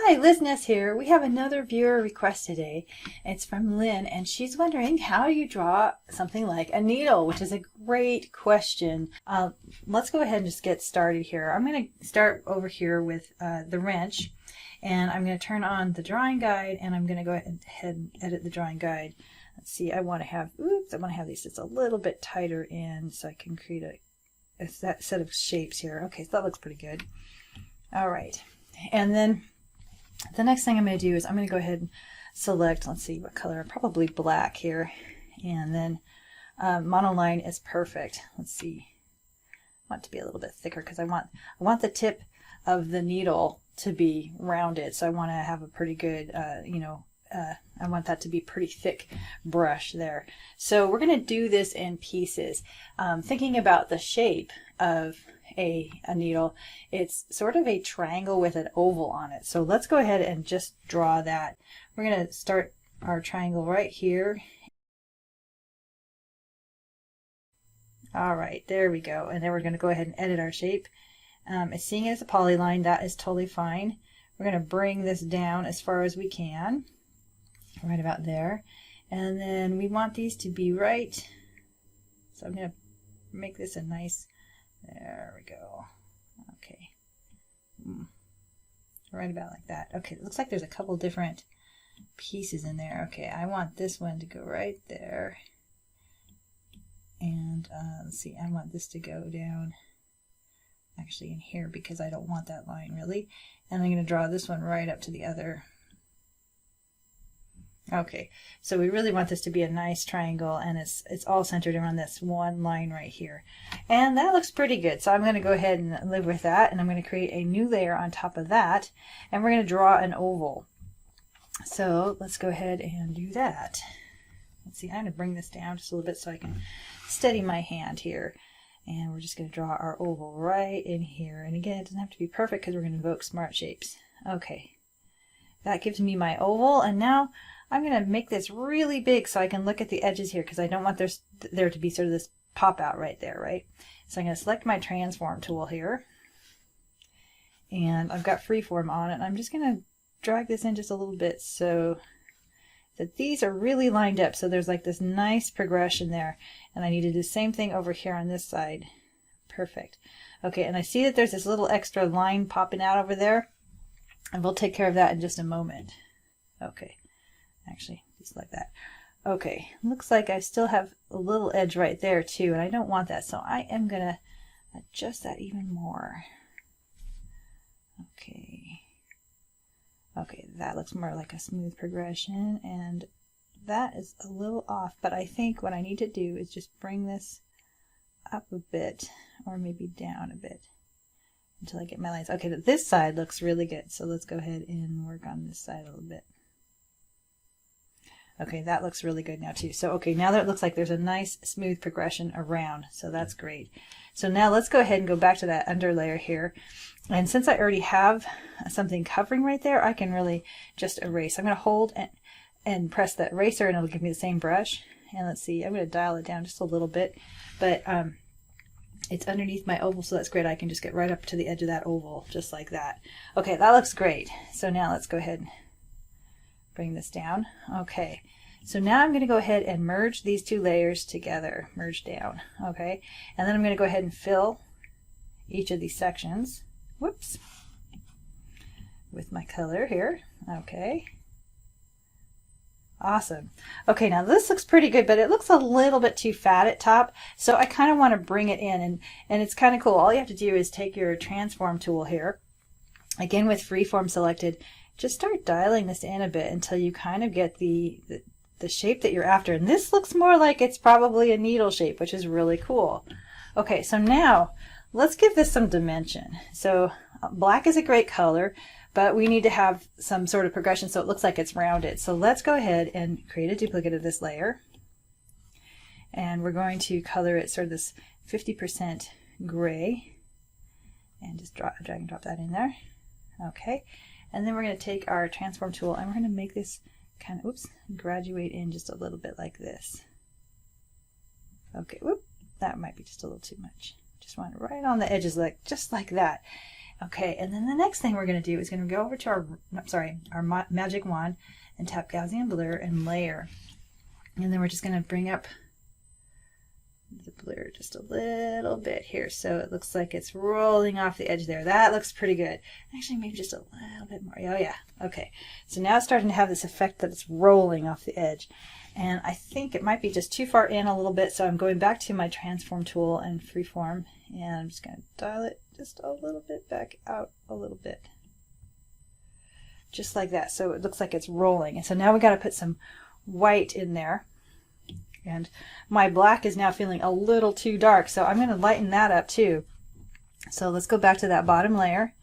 Hi, Liz Ness here. We have another viewer request today. It's from Lynn, and she's wondering how you draw something like a needle, which is a great question. Let's go ahead and just get started here. I'm going to start over here with the wrench, and I'm going to turn on the drawing guide, and I'm going to go ahead and edit the drawing guide. Let's see, I want to have these just a little bit tighter in so I can create a set of shapes here. Okay, so that looks pretty good. All right, and then the next thing I'm going to do is I'm going to go ahead and select, let's see what color, probably black here, and then monoline is perfect. Let's see, I want it to be a little bit thicker because I want the tip of the needle to be rounded, so I want to have a pretty good I want that to be pretty thick brush there. So we're going to do this in pieces. Thinking about the shape of a needle, it's sort of a triangle with an oval on it. So let's go ahead and just draw that. We're going to start our triangle right here. All right, there we go. And then we're going to go ahead and edit our shape. Seeing it as a polyline, that is totally fine. We're going to bring this down as far as we can, right about there. And then we want these to be right. So I'm going to make this a nice, there we go. Okay. Right about like that. Okay, it looks like there's a couple different pieces in there. Okay, I want this one to go right there. And let's see, I want this to go down actually in here because I don't want that line really. And I'm going to draw this one right up to the other. Okay, so we really want this to be a nice triangle, and it's all centered around this one line right here. And that looks pretty good, so I'm going to go ahead and live with that, and I'm going to create a new layer on top of that, and we're going to draw an oval. So let's go ahead and do that. Let's see, I'm going to bring this down just a little bit so I can steady my hand here. And we're just going to draw our oval right in here. And again, it doesn't have to be perfect because we're going to invoke smart shapes. Okay, that gives me my oval, and now I'm going to make this really big so I can look at the edges here because I don't want there to be sort of this pop out right there, right? So I'm going to select my transform tool here, and I've got Freeform on it. I'm just going to drag this in just a little bit so that these are really lined up, so there's like this nice progression there. And I need to do the same thing over here on this side. Perfect. Okay, and I see that there's this little extra line popping out over there, and we'll take care of that in just a moment. Okay, actually just like that. Okay, looks like I still have a little edge right there too, and I don't want that, so I am gonna adjust that even more. Okay, that looks more like a smooth progression, and that is a little off, but I think what I need to do is just bring this up a bit, or maybe down a bit, until I get my lines. Okay, this side looks really good, so let's go ahead and work on this side a little bit. Okay, that looks really good now too. So okay, now that it looks like there's a nice smooth progression around, so that's great. So now let's go ahead and go back to that under layer here. And since I already have something covering right there, I can really just erase. I'm going to hold and press the eraser, and it'll give me the same brush. And let's see, I'm going to dial it down just a little bit, but it's underneath my oval, so that's great. I can just get right up to the edge of that oval, just like that. Okay, that looks great. So now let's go ahead and bring this down. Okay, so now I'm going to go ahead and merge these two layers together, merge down. Okay, and then I'm going to go ahead and fill each of these sections, whoops, with my color here. Okay, awesome. Okay, now this looks pretty good, but it looks a little bit too fat at top, so I kind of want to bring it in, and it's kind of cool. All you have to do is take your transform tool here, again with Freeform selected, just start dialing this in a bit until you kind of get the shape that you're after. And this looks more like it's probably a needle shape, which is really cool. Okay, so now let's give this some dimension. So black is a great color, but we need to have some sort of progression so it looks like it's rounded. So let's go ahead and create a duplicate of this layer. And we're going to color it sort of this 50% gray. And just drag and drop that in there. Okay. And then we're going to take our transform tool, and we're going to make this kind of, oops, graduate in just a little bit like this. Okay, whoop, that might be just a little too much. Just want it right on the edges, like just like that. Okay, and then the next thing we're going to do is going to go over to our magic wand and tap Gaussian Blur and layer. And then we're just going to bring up the blur just a little bit here, so it looks like it's rolling off the edge there. That looks pretty good. Actually, maybe just a little bit more. Oh yeah, okay. So now it's starting to have this effect that it's rolling off the edge. And I think it might be just too far in a little bit, so I'm going back to my transform tool and freeform, and I'm just going to dial it just a little bit back out a little bit. Just like that, so it looks like it's rolling. And so now we got to put some white in there. And my black is now feeling a little too dark, so I'm going to lighten that up too. So let's go back to that bottom layer,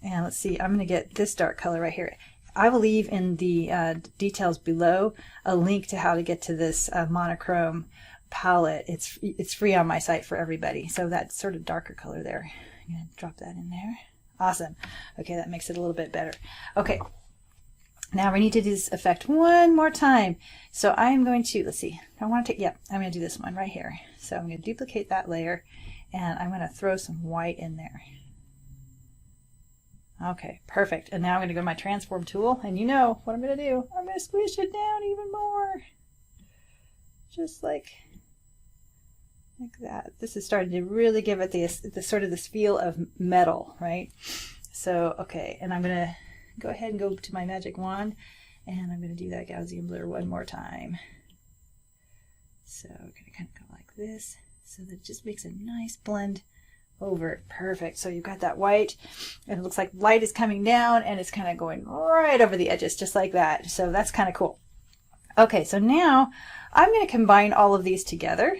and let's see, I'm going to get this dark color right here. I will leave in the details below a link to how to get to this monochrome palette. It's free on my site for everybody. So that sort of darker color there, I'm going to drop that in there. Awesome. Okay, that makes it a little bit better. Okay. Now we need to do this effect one more time. So I am going to, let's see, I want to take, yeah, I'm going to do this one right here. So I'm going to duplicate that layer, and I'm going to throw some white in there. Okay, perfect. And now I'm going to go to my transform tool, and you know what I'm going to do. I'm going to squish it down even more. Just like that. This is starting to really give it the sort of this feel of metal, right? So, okay, and I'm going to go ahead and go to my magic wand, and I'm going to do that Gaussian blur one more time. So we're going to kind of go like this, so that it just makes a nice blend over it. Perfect. So you've got that white, and it looks like light is coming down, and it's kind of going right over the edges, just like that. So that's kind of cool. Okay, so now I'm going to combine all of these together.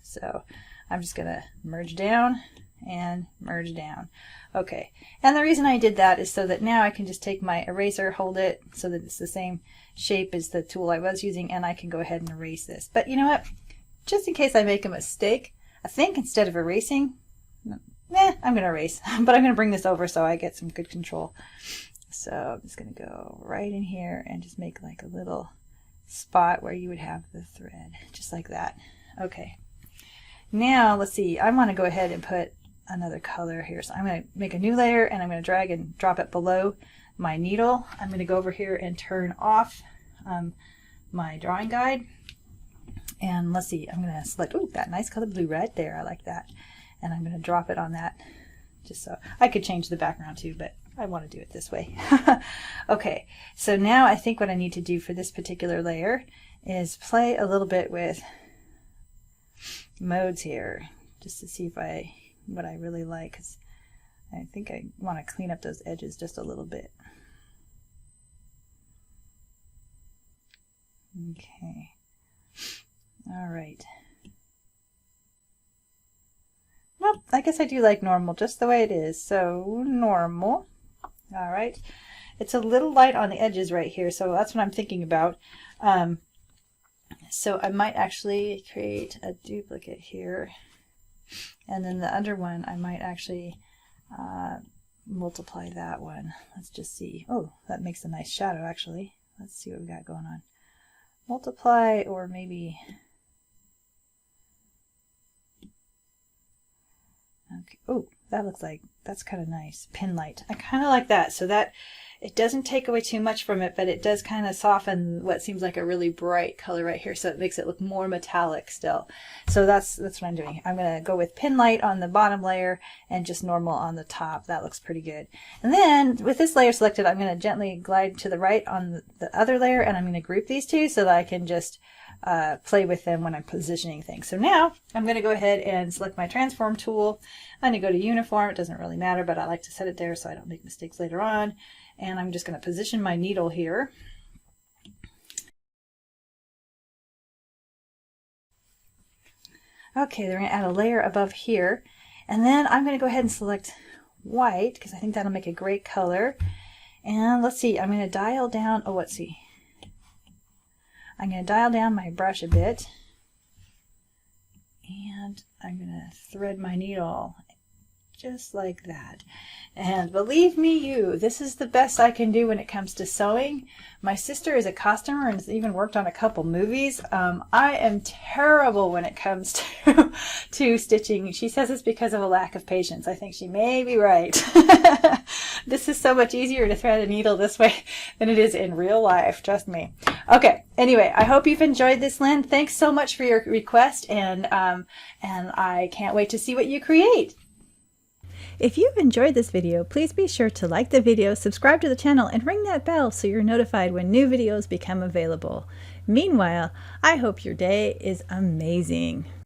So I'm just going to merge down and merge down. Okay, and the reason I did that is so that now I can just take my eraser, hold it so that it's the same shape as the tool I was using, and I can go ahead and erase this. But you know what? Just in case I make a mistake, I think instead of erasing, I'm going to erase, but I'm going to bring this over so I get some good control. So I'm just going to go right in here and just make like a little spot where you would have the thread, just like that. Okay. Now let's see, I want to go ahead and put another color here. So I'm going to make a new layer, and I'm going to drag and drop it below my needle. I'm going to go over here and turn off my drawing guide. And let's see, I'm going to select, ooh, that nice color blue right there. I like that. And I'm going to drop it on that, just so I could change the background too, but I want to do it this way. Okay, so now I think what I need to do for this particular layer is play a little bit with modes here, just to see if what I really like, because I think I want to clean up those edges just a little bit. Okay. All right. Well, I guess I do like normal just the way it is. So normal. All right. It's a little light on the edges right here, so that's what I'm thinking about. So I might actually create a duplicate here. And then the under one, I might actually multiply that one. Let's just see. Oh, that makes a nice shadow, actually. Let's see what we got going on. Multiply, or maybe... Okay. Oh, that looks like, that's kind of nice. Pin light. I kind of like that. So that it doesn't take away too much from it, but it does kind of soften what seems like a really bright color right here. So it makes it look more metallic still. So that's what I'm doing. I'm going to go with pin light on the bottom layer and just normal on the top. That looks pretty good. And then with this layer selected, I'm going to gently glide to the right on the other layer, and I'm going to group these two so that I can just play with them when I'm positioning things. So now I'm going to go ahead and select my transform tool. I'm going to go to uniform. It doesn't really matter, but I like to set it there so I don't make mistakes later on. And I'm just going to position my needle here. Okay, they're going to add a layer above here. And then I'm going to go ahead and select white, because I think that'll make a great color. And let's see, I'm going to dial down, oh, let's see. I'm going to dial down my brush a bit, and I'm going to thread my needle just like that. And believe me you, this is the best I can do when it comes to sewing. My sister is a costumer and has even worked on a couple movies. I am terrible when it comes to stitching. She says it's because of a lack of patience. I think she may be right. This is so much easier to thread a needle this way than it is in real life, trust me. Okay, anyway, I hope you've enjoyed this, Lynn. Thanks so much for your request, and I can't wait to see what you create. If you've enjoyed this video, please be sure to like the video, subscribe to the channel, and ring that bell so you're notified when new videos become available. Meanwhile, I hope your day is amazing.